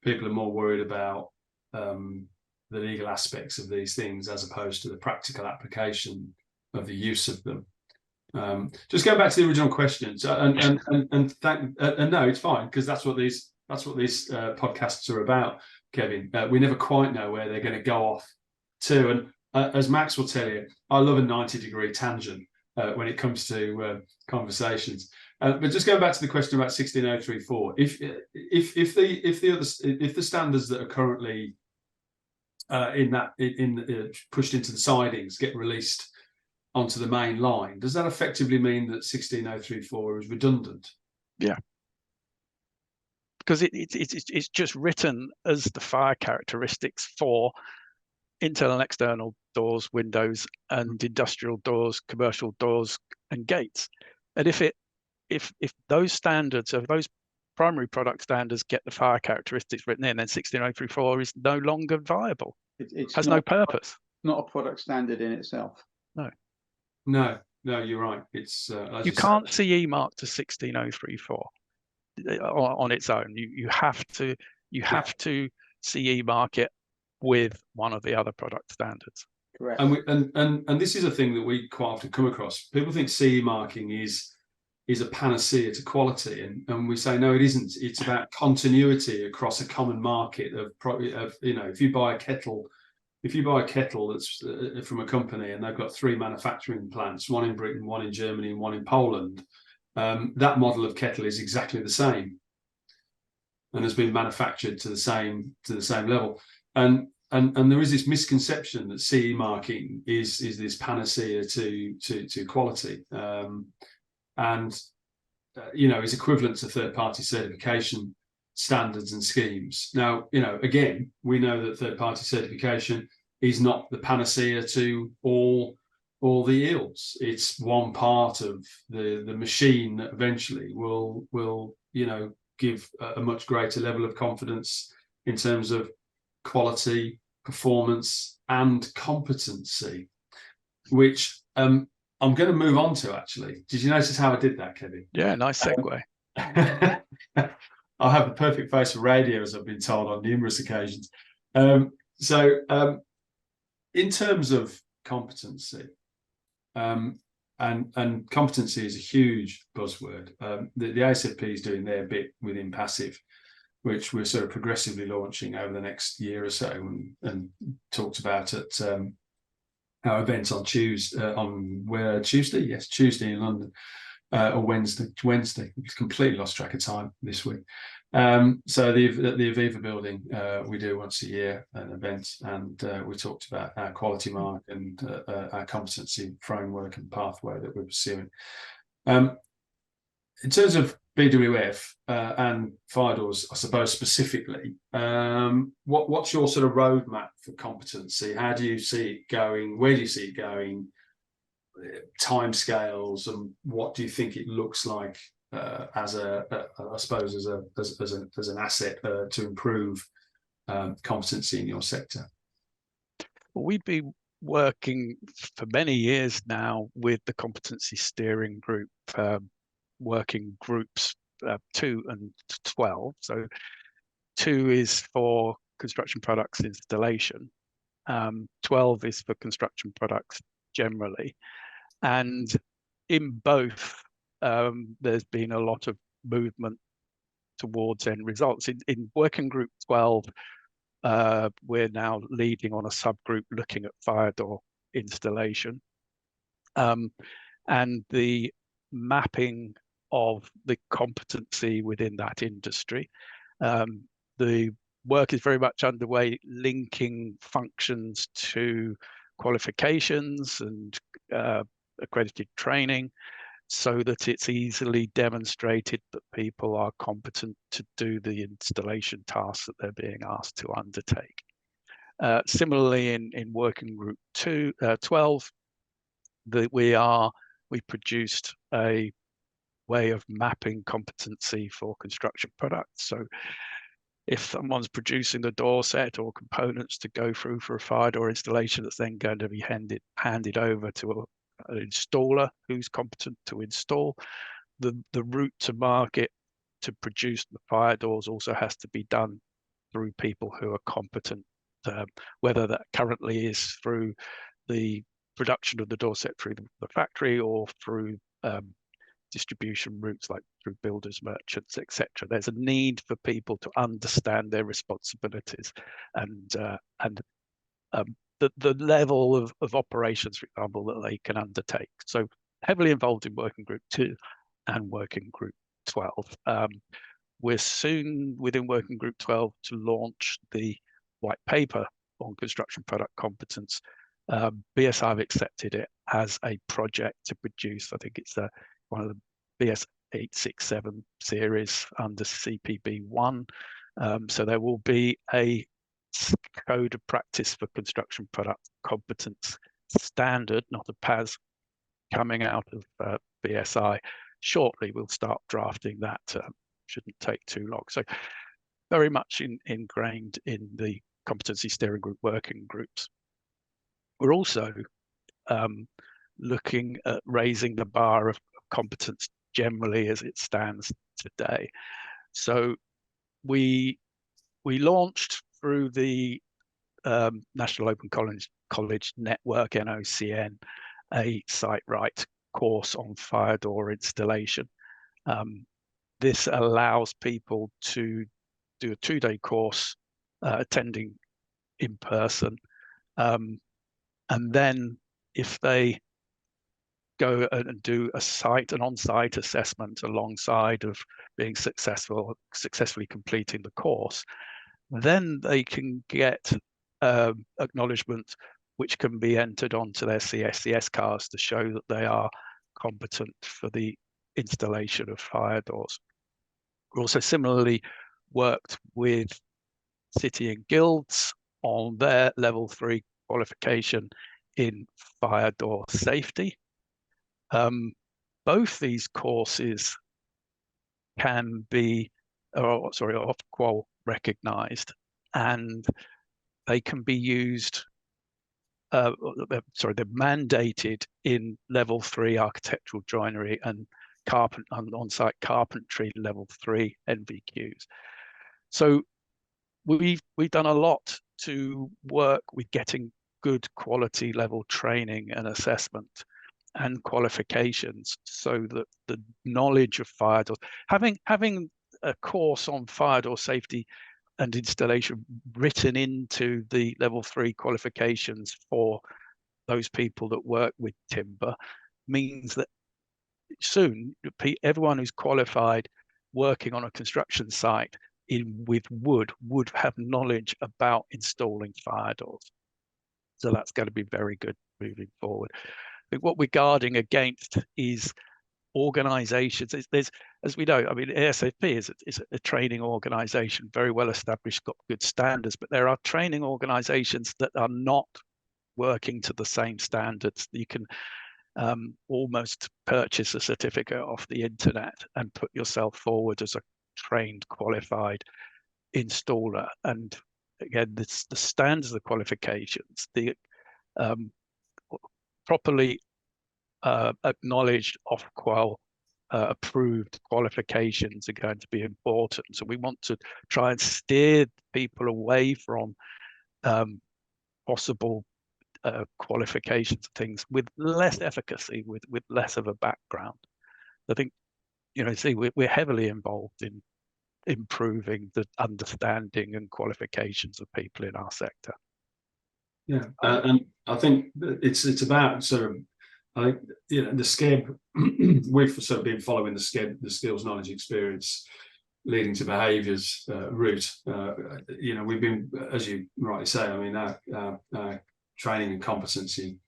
people are more worried about the legal aspects of these things as opposed to the practical application of the use of them. Just going back to the original questions, and no, it's fine, because that's what these podcasts are about, Kevin. We never quite know where they're going to go off to, and as Max will tell you, I love a 90-degree tangent when it comes to conversations. But just going back to the question about 16034, if the standards that are currently pushed into the sidings get released onto the main line, does that effectively mean that 16034 is redundant? Yeah, because it's just written as the fire characteristics for internal and external doors, windows, and industrial doors, commercial doors, and gates. And if those standards, of those primary product standards, get the fire characteristics written in, then 16034 is no longer viable. It has no purpose. Not a product standard in itself. No, you're right. It's you can't CE mark to 16034 on its own. You have to CE mark it with one of the other product standards. Correct. And this is a thing that we quite often come across. People think CE marking is a panacea to quality, and we say no, it isn't. It's about continuity across a common market of if you buy a kettle that's from a company and they've got 3 manufacturing plants, one in Britain, one in Germany, and one in Poland, that model of kettle is exactly the same and has been manufactured to the same level. And there is this misconception that CE marking is this panacea to quality, is equivalent to third-party certification standards and schemes. Now, again, we know that third-party certification is not the panacea to all the ills. It's one part of the machine that eventually will give a much greater level of confidence in terms of quality, performance, and competency, which I'm going to move on to, actually. Did you notice how I did that, Kevin? Yeah, nice segue. I have the perfect face for radio, as I've been told on numerous occasions. In terms of competency, and competency is a huge buzzword. The ASFP is doing their bit within passive, which we're sort of progressively launching over the next year or so, and talked about at our event on Tuesday in London, or Wednesday. We've completely lost track of time this week. So the Aviva building, we do once a year an event, and we talked about our quality mark and our competency framework and pathway that we're pursuing. In terms of BWF and fire doors, I suppose specifically, what's your sort of roadmap for competency? How do you see it going? Where do you see it going? Timescales, and what do you think it looks like as an asset to improve competency in your sector? Well, we've been working for many years now with the competency steering group, working groups 2 and 12. So 2 is for construction products installation, 12 is for construction products generally, and in both there's been a lot of movement towards end results. In working group 12, we're now leading on a subgroup looking at fire door installation, and the mapping of the competency within that industry. The work is very much underway, linking functions to qualifications and accredited training, so that it's easily demonstrated that people are competent to do the installation tasks that they're being asked to undertake. Similarly, in working group 12, we produced a way of mapping competency for construction products. So if someone's producing the door set or components to go through for a fire door installation, that's then going to be handed over to an installer who's competent to install, the route to market to produce the fire doors also has to be done through people who are competent, whether that currently is through the production of the door set through the factory or through distribution routes like through builders, merchants, etc. There's a need for people to understand their responsibilities and the level of operations, for example, that they can undertake. So heavily involved in working group 2 and working group 12. We're soon within working group 12 to launch the white paper on construction product competence. BSI have accepted it as a project to produce. I think it's one of the BS 867 series under CPB1. So there will be a code of practice for construction product competence standard, not a PAS, coming out of BSI shortly we'll start drafting that. Shouldn't take too long. So very much ingrained in the competency steering group working groups. We're also looking at raising the bar of competence generally as it stands today. So we launched through the National Open College Network, NOCN, a site right course on fire door installation. This allows people to do a 2-day course, attending in person, and then if they go and do an on-site assessment alongside of being successfully completing the course, then they can get acknowledgement which can be entered onto their CSCS cards to show that they are competent for the installation of fire doors. We also similarly worked with City and Guilds on their level 3 qualification in fire door safety. Both these courses can be, Ofqual recognised, and they can be used. They're mandated in level 3 architectural joinery and on-site carpentry level 3 NVQs. So we've done a lot to work with getting good quality level training and assessment and qualifications, so that the knowledge of fire doors, having a course on fire door safety and installation written into the level 3 qualifications for those people that work with timber, means that soon everyone who's qualified working on a construction site with wood would have knowledge about installing fire doors. So that's going to be very good moving forward. I think what we're guarding against is organizations. There's, as we know, I mean, ASFP is a training organization, very well established, got good standards, but there are training organizations that are not working to the same standards. You can almost purchase a certificate off the internet and put yourself forward as a trained, qualified installer. And again, the standards of the qualifications, the properly acknowledged Ofqual approved qualifications are going to be important. So we want to try and steer people away from possible qualifications, things with less efficacy, with less of a background. I think, we're heavily involved in improving the understanding and qualifications of people in our sector. Yeah, and I think it's about sort of, I think, the SCEB, we've sort of been following the SCEB, the skills, knowledge, experience leading to behaviours route. We've been, as you rightly say, I mean, our training and competency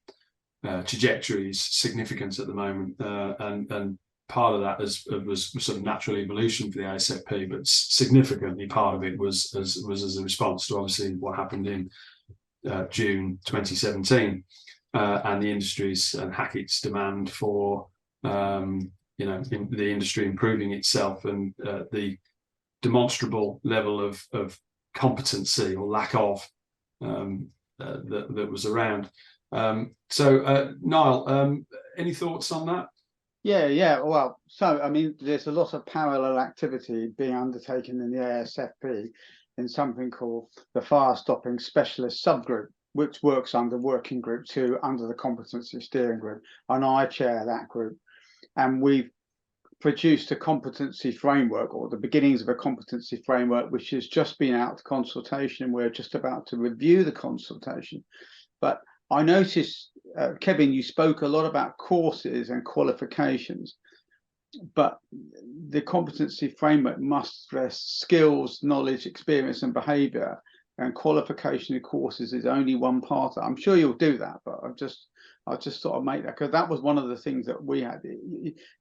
trajectory is significant at the moment, and part of that was sort of natural evolution for the ASFP, but significantly part of it was as a response to obviously what happened in June 2017, and the industry's and Hackett's demand for the industry improving itself, and the demonstrable level of competency or lack of that was around. So Niall, any thoughts on that? Yeah. Well, so I mean, there's a lot of parallel activity being undertaken in the ASFP in something called the Fire Stopping Specialist Subgroup, which works under Working Group 2 under the Competency Steering Group, and I chair that group. And we've produced a competency framework, or the beginnings of a competency framework, which has just been out to consultation. We're just about to review the consultation. But I noticed, Kevin, you spoke a lot about courses and qualifications, but the competency framework must stress skills, knowledge, experience, and behaviour, and qualification of courses is only one part of it. I'm sure you'll do that, but I just thought I'd make that, because that was one of the things that we had.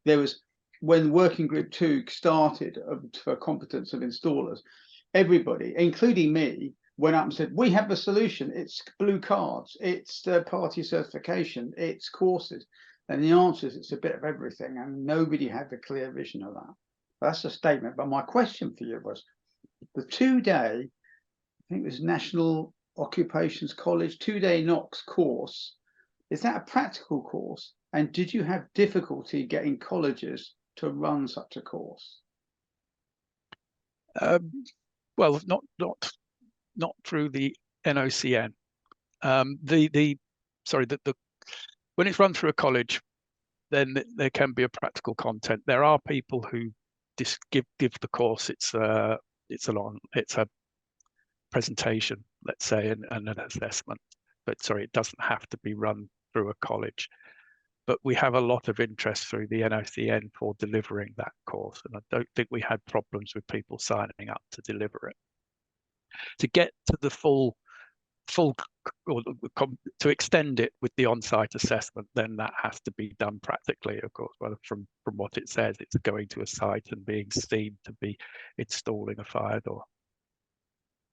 There was, when Working Group 2 started for competence of installers, everybody, including me, went up and said, we have the solution. It's blue cards, it's third-party certification, it's courses. And the answer is it's a bit of everything, and nobody had a clear vision of that. That's a statement. But my question for you was the 2-day, I think it was National Occupations College 2-day NOCS course. Is that a practical course? And did you have difficulty getting colleges to run such a course? Well, not through the NOCN. When it's run through a college, then there can be a practical content. There are people who just give the course. It's a presentation, let's say, and an assessment. But sorry, it doesn't have to be run through a college. But we have a lot of interest through the NOCN for delivering that course, and I don't think we had problems with people signing up to deliver it. To get to the full, or to extend it with the on-site assessment, then that has to be done practically, of course. Well, from what it says, it's going to a site and being seen to be installing a fire door.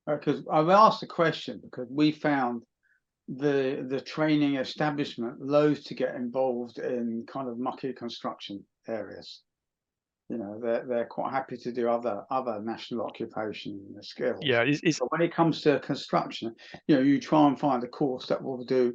Because I've asked the question because we found the training establishment loath to get involved in kind of mucky construction areas. You know, they're quite happy to do other national occupation skills. Yeah, but when it comes to construction, you know, you try and find a course that will do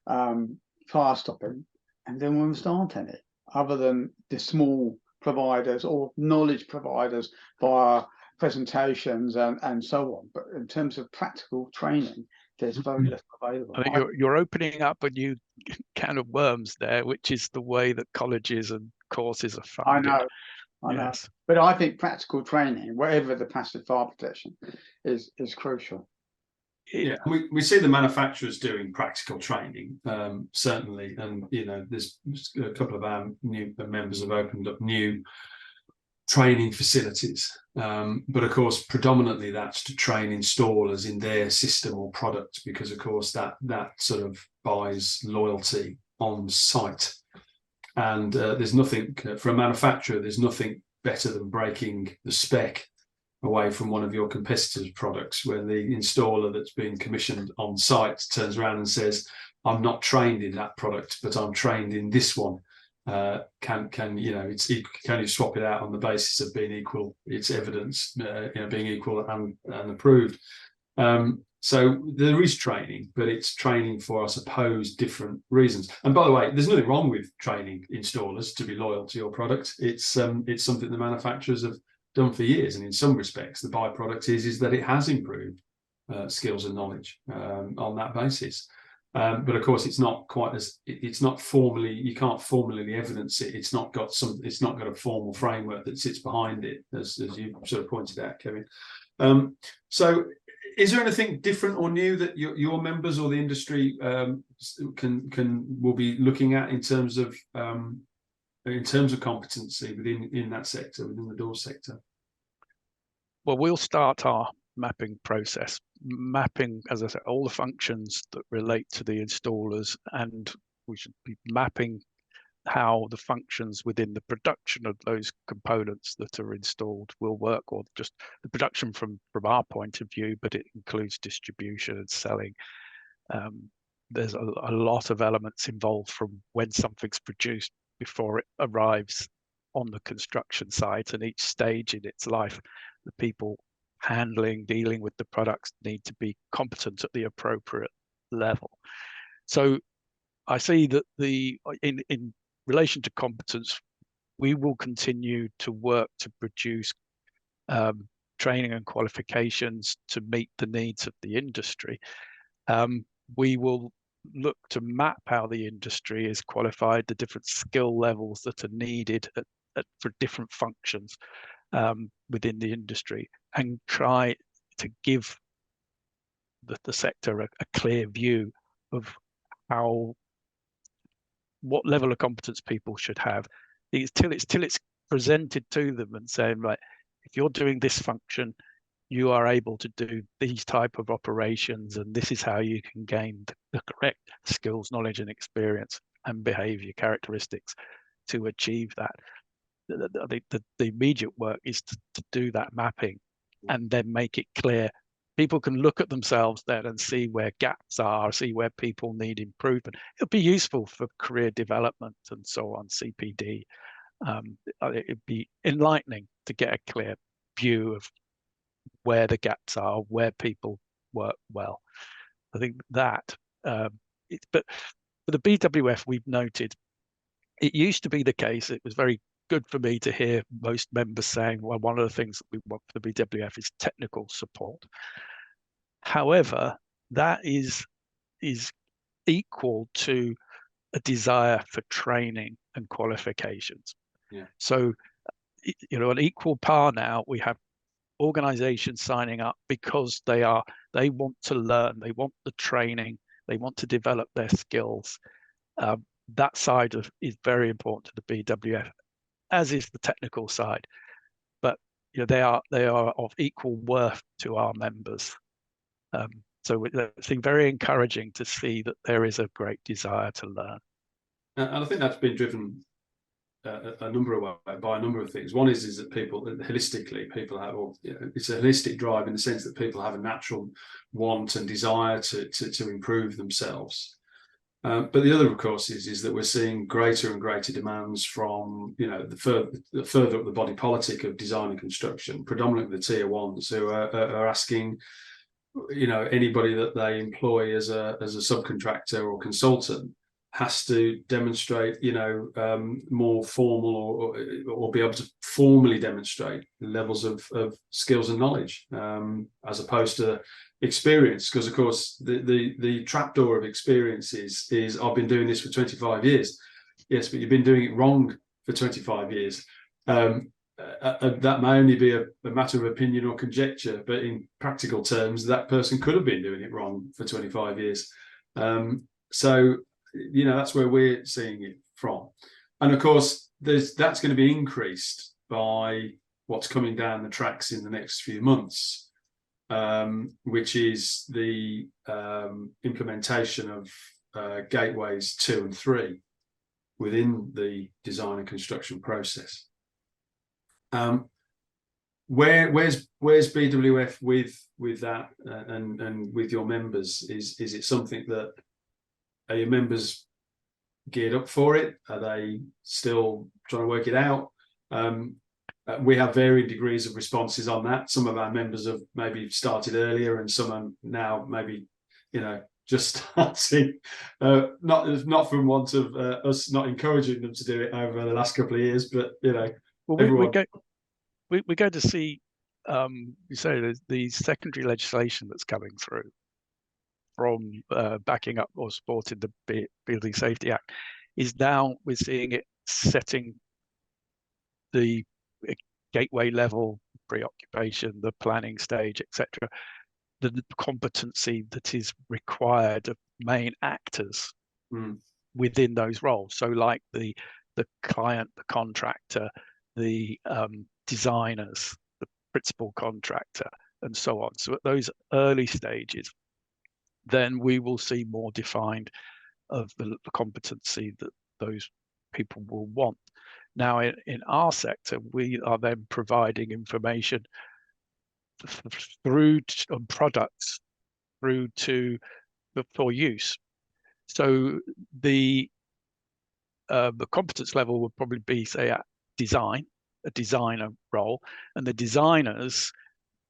fire stopping, and there almost aren't any other than the small providers or knowledge providers via presentations and so on. But in terms of practical training, there's very little available. I think you're opening up a new can of worms there, which is the way that colleges and courses are funded. I know. But I think practical training, whatever the passive fire protection, is crucial. Yeah, we see the manufacturers doing practical training, certainly, and you know, there's a couple of our new members have opened up new training facilities, but of course predominantly that's to train installers in their system or product, because of course that sort of buys loyalty on site. And there's nothing for a manufacturer, there's nothing better than breaking the spec away from one of your competitors' products, where the installer that's been commissioned on site turns around and says, I'm not trained in that product, but I'm trained in this one. Can you swap it out on the basis of being equal? It's evidence, being equal and approved. So there is training, but it's training for, I suppose, different reasons. And by the way, there's nothing wrong with training installers to be loyal to your product. It's something the manufacturers have done for years, and in some respects, the byproduct is that it has improved skills and knowledge on that basis. But of course, it's not quite as it's not formally. You can't formally evidence it. It's not got a formal framework that sits behind it, as you sort of pointed out, Kevin. So, is there anything different or new that your members or the industry will be looking at in terms of competency within that sector, within the door sector? Well, we'll start our mapping process, mapping, as I said, all the functions that relate to the installers, and we should be mapping how the functions within the production of those components that are installed will work, or just the production from our point of view, but it includes distribution and selling. There's a lot of elements involved from when something's produced before it arrives on the construction site, and each stage in its life, the people dealing with the products need to be competent at the appropriate level. So I see that in relation to competence, we will continue to work to produce training and qualifications to meet the needs of the industry. We will look to map how the industry is qualified, the different skill levels that are needed for different functions within the industry, and try to give the sector a clear view of what level of competence people should have. Till it's presented to them and saying, right, if you're doing this function, you are able to do these type of operations, and this is how you can gain the correct skills, knowledge, and experience and behavior characteristics to achieve that. The immediate work is to do that mapping and then make it clear people can look at themselves then and see where gaps are, see where people need improvement. It'll be useful for career development and so on, CPD. It'd be enlightening to get a clear view of where the gaps are, where people work well. I think that, but for the BWF, we've noted, it used to be the case, it was very good for me to hear most members saying, well, one of the things that we want for the BWF is technical support. However, that is equal to a desire for training and qualifications. Yeah. So, you know, an equal par now, we have organizations signing up because they want to learn, they want the training, they want to develop their skills. That side is very important to the BWF, as is the technical side. But you know, they are of equal worth to our members. So it's very encouraging to see that there is a great desire to learn. And I think that's been driven by a number of things. One is that people holistically, people have, or you know, it's a holistic drive in the sense that people have a natural want and desire to improve themselves. But the other, of course, is that we're seeing greater and greater demands from, you know, the further up the body politic of design and construction, predominantly the tier ones, who are asking, you know, anybody that they employ as a subcontractor or consultant has to demonstrate, you know, more formal or be able to formally demonstrate levels of skills and knowledge, as opposed to experience. Because of course the trapdoor of experience is I've been doing this for 25 years. Yes, but you've been doing it wrong for 25 years. That may only be a matter of opinion or conjecture, but in practical terms, that person could have been doing it wrong for 25 years. So, you know, that's where we're seeing it from. And of course, that's going to be increased by what's coming down the tracks in the next few months, which is the implementation of gateways 2 and 3 within the design and construction process. Where's BWF with that and with your members? Is it something that, are your members geared up for it? Are they still trying to work it out? We have varying degrees of responses on that. Some of our members have maybe started earlier, and some are now maybe, you know, just starting. Not from want of us not encouraging them to do it over the last couple of years, but you know, well, we're going to see, you say, there's the secondary legislation that's coming through from backing up or supporting the Building Safety Act. Is now we're seeing it setting the gateway level, preoccupation, the planning stage, etc., the competency that is required of main actors within those roles. So like the client, the contractor, the designers, the principal contractor, and so on. So at those early stages, then we will see more defined of the competency that those people will want. Now, in our sector, we are then providing information through products through to for use. So the competence level would probably be, say, at design, a designer role, and the designers,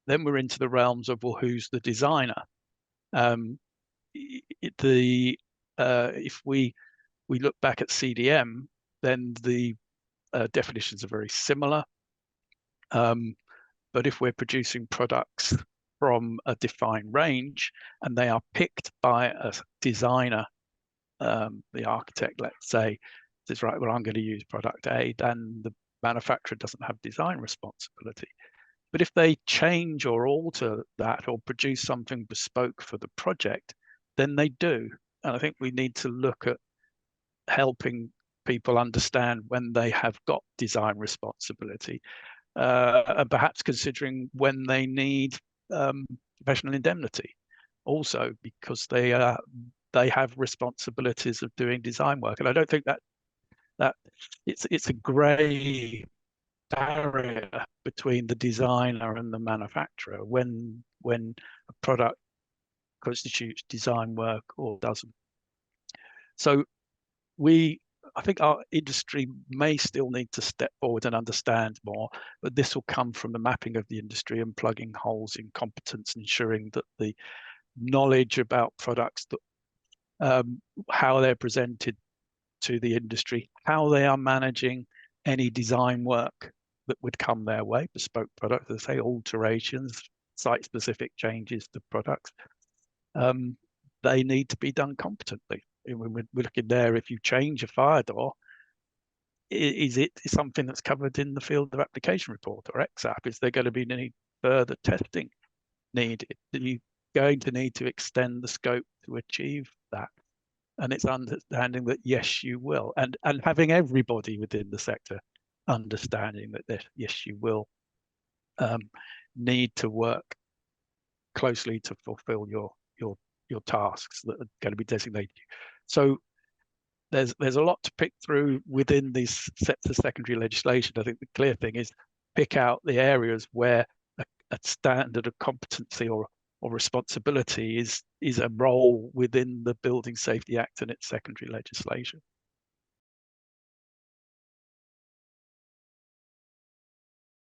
then we're into the realms of, well, who's the designer? If we look back at CDM, then the definitions are very similar. But if we're producing products from a defined range and they are picked by a designer, the architect, let's say, says, right, well, I'm going to use product A, then the manufacturer doesn't have design responsibility. But if they change or alter that or produce something bespoke for the project, then they do. And I think we need to look at helping people understand when they have got design responsibility, and perhaps considering when they need professional indemnity also, because they have responsibilities of doing design work. And I don't think that it's a grey barrier between the designer and the manufacturer when a product constitutes design work or doesn't. So I think our industry may still need to step forward and understand more, but this will come from the mapping of the industry and plugging holes in competence, ensuring that the knowledge about products, that how they're presented to the industry, how they are managing any design work that would come their way, bespoke products, as I say, alterations, site-specific changes to products, they need to be done competently. We're looking there, if you change a fire door, is it something that's covered in the field of application report or XAP? Is there going to be any further testing needed? Are you going to need to extend the scope to achieve that? And it's understanding that, yes, you will. And having everybody within the sector understanding that, yes, you will need to work closely to fulfill your tasks that are going to be designated. So there's a lot to pick through within these sets of secondary legislation. I think the clear thing is pick out the areas where a standard of competency or responsibility is a role within the Building Safety Act and its secondary legislation.